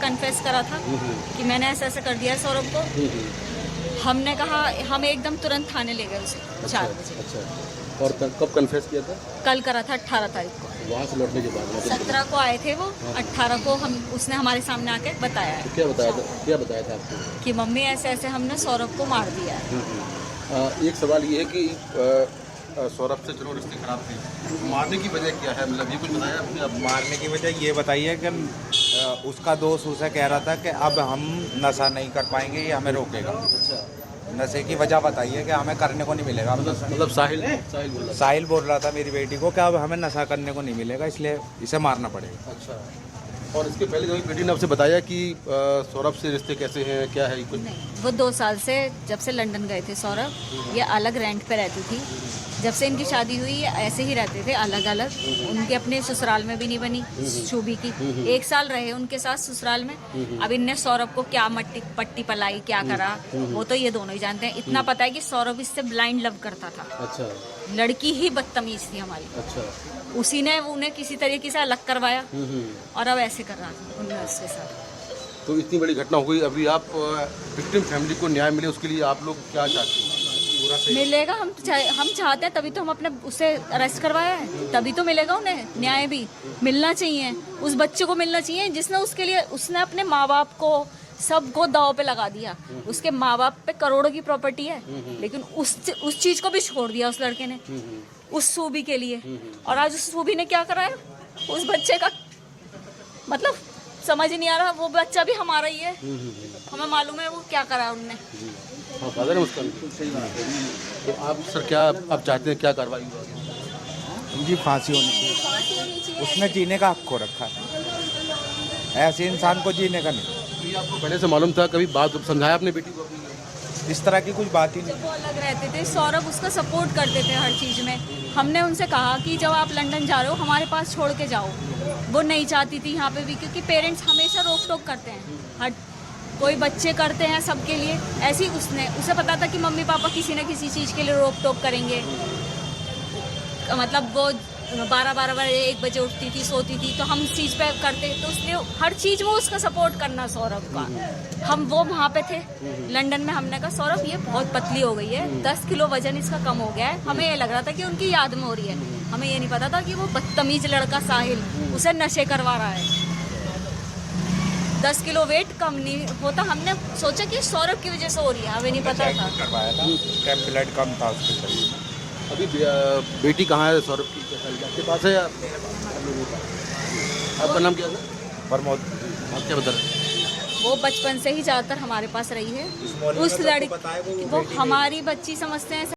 Confess करा था कि मैंने ऐसा ऐसा कर दिया है सौरभ को। हमने कहा, हम एकदम तुरंत थाने ले गए उसे 4 बजे। अच्छा, और कब कन्फेस किया था? कल करा था 18 तारीख को। वहाँ से लौटने के बाद 17 को आए थे वो, 18 को उसने हमारे सामने आके बताया है। तो क्या बताया था आपको? कि मम्मी ऐसे ऐसे हमने सौरभ को मार दिया है। एक सवाल ये है कि सौरभ से चलो रिश्ते खराब थे, मारने की वजह क्या है? मतलब ये कुछ बताया आपने? अब मारने की वजह ये बताइए कि उसका दोस्त उसे कह रहा था कि अब हम नशा नहीं कर पाएंगे, ये हमें रोकेगा। अच्छा, नशे की वजह बताइए कि हमें करने को नहीं मिलेगा। मतलब साहिल बोल रहा था मेरी बेटी को कि अब हमें नशा करने को नहीं मिलेगा, इसलिए इसे मारना पड़ेगा। अच्छा, और इसके पहले कभी बेटी ने आपसे बताया कि सौरभ से रिश्ते कैसे हैं, क्या है कुछ? नहीं, वो 2 साल से जब से लंदन गए थे सौरभ, ये अलग रेंट पे रहती थी। जब से इनकी शादी हुई ये ऐसे ही रहते थे अलग अलग। उनके अपने ससुराल में भी नहीं बनी शोभी की। 1 साल रहे उनके साथ ससुराल में। अब इनने सौरभ को क्या पट्टी पलाई, क्या करा, वो तो ये दोनों ही जानते हैं। इतना पता है कि सौरभ इससे ब्लाइंड लव करता था। अच्छा, लड़की ही बदतमीज थी हमारी। अच्छा, उसी ने उन्हें किसी तरीके से अलग करवाया और अब ऐसे कर रहा था उन्हें उसके साथ। तो इतनी बड़ी घटना हो गई, अभी आप विक्टिम फैमिली को न्याय मिले उसके लिए आप लोग क्या चाहते हैं? मिलेगा, हम चाहते हैं, तभी तो हम अपने उसे अरेस्ट करवाया है, तभी तो मिलेगा उन्हें न्याय भी मिलना चाहिए। उस बच्चे को मिलना चाहिए जिसने उसके लिए, उसने अपने माँ बाप को सबको दाव पे लगा दिया। उसके माँ बाप पे करोड़ों की प्रॉपर्टी है, लेकिन उस चीज को भी छोड़ दिया उस लड़के ने उस सूबी के लिए। और आज उस सूबी ने क्या कराया उस बच्चे का, मतलब समझ नहीं आ रहा। वो बच्चा भी हमारा ही है, हमें मालूम है वो क्या करा उनने। हाँ, फादर है उसका। तो आप सर क्या आप चाहते हैं, क्या कार्रवाई होगी? उनकी फांसी होनी चाहिए। उसने जीने का हक खो रखा है, ऐसे इंसान को जीने का नहीं। ये आपको पहले से मालूम था? कभी बात समझाया अपने बेटी को? इस तरह की कुछ बात ही नहीं। जब वो अलग रहते थे सौरभ उसका सपोर्ट करते थे हर चीज़ में। हमने उनसे कहा कि जब आप लंदन जा रहे हो हमारे पास छोड़ के जाओ। वो नहीं चाहती थी यहाँ पे भी, क्योंकि पेरेंट्स हमेशा रोक टोक करते हैं। हर कोई बच्चे करते हैं सबके लिए, ऐसे ही उसे पता था कि मम्मी पापा किसी न किसी चीज़ के लिए रोक टोक करेंगे। मतलब वो 12-12 बजे 1 बजे उठती थी, सोती थी, तो हम इस चीज़ पे करते, तो इसलिए हर चीज़ में उसका सपोर्ट करना सौरभ का। हम वो वहाँ पे थे लंदन में, हमने कहा सौरभ ये बहुत पतली हो गई है, 10 किलो वजन इसका कम हो गया है। हमें ये लग रहा था कि उनकी याद में हो रही है, हमें ये नहीं पता था कि वो बदतमीज लड़का साहिल उसे नशे करवा रहा है। 10 किलो वेट कम नहीं होता, हमने सोचा कि सौरभ की वजह से हो रही है, हमें नहीं पता था। करवाया था, उसका ब्लड कम था उसके शरीर में। अभी बेटी कहाँ है सौरभ की? आपके पास है या आपका नाम क्या है? प्रमोद। आप क्या बता रहे हैं? वो बचपन से ही ज़्यादातर हमारे पास रही है। उस लड़की वो हमारी बच्ची समझते हैं।